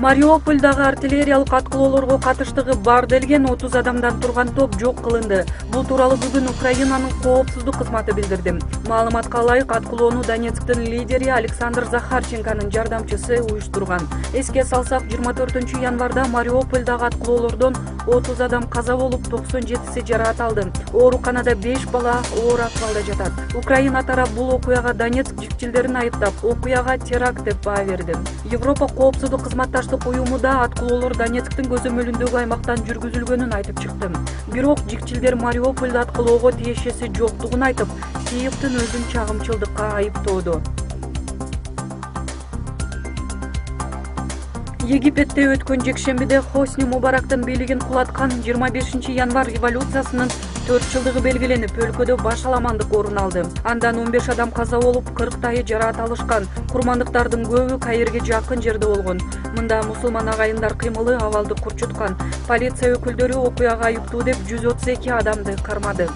Мариупольдагы артиллериялык аткылоолорго катыштыгы бар делген 30 адамдан турган топ жок кылынды. Бул тууралуу бүгүн Украинанын коопсуздук кызматы билдирди. Маалыматка ылайык аткылоону Донецктин лидери Александр Захарченконун жардамчысы уюштурган. Эске салсак, 24 январда Мариупольдагы аткылоолордон 30 адам каза болуп, 97си жараат алды. Ооруканада 5 бала оор акыбалда жатат. Украина тарап бул окуяга Донецк жикчилдерин айыптап, окуяга теракт деп баа берди. Европа коопсуздук кызматташтык уюму да аткылоолор Донецктин көзөмөлүндөгү аймактан жүргүзүлгөнүн айтып чыкты. Бирок жикчилдер Мариупольду аткылоого тиешеси жоктугун айтып, Киевдин өзүн чагымчылдыкка айыптоодо. Египетте өткөн жекшембиде Хосни Мубарактын бийлигин кулаткан 25 январ революциясынын 4 жылдыгы белгиленип, өлкөдө башаламандык орун алды. Андан 15 адам каза болуп, 40 жараат алышкан. Курмандыктардын көбү Каирге жакын жерде болгон. Мында мусулман агайындар кыймылы абалды курчуткан. Полиция өкүлдөрү окуяга айыптуу деп 132 адамды кармады.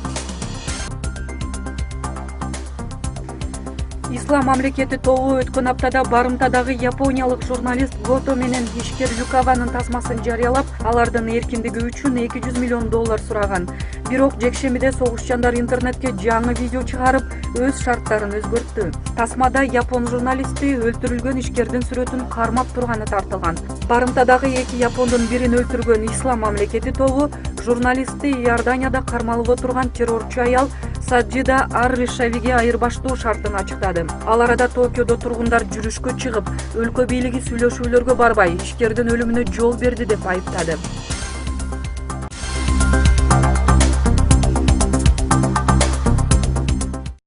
Ислам мамлекети тобу өткөн аптада барымтадагы япониялык журналист Гото менен ишкер Юкаванын тасмасын жарыялап, алардын эркиндиги үчүн $200 миллион сураган. Бирок жекшембиде согушчандар интернетке жаңы видео чыгарып, өз шарттарын өзгөрттү. Тасмада япон журналисти өлтүрүлгөн ишкердин сүрөтүн кармап турганы тартылган. Барымтадагы 2 япондун бирин өлтүргөн Ислам мамлекети тобу журналистти Иорданияда кармалып отурган террорчу аял Саджида Ар-Ришавиге айырбаштоо шартын ачыктады. Ал арада Токиодо тургундар жүрүшкө чыгып, өлкө бийлиги сүйлөшүүлөргө барбай, ишкердин өлүмүнө жол берди деп айыптады.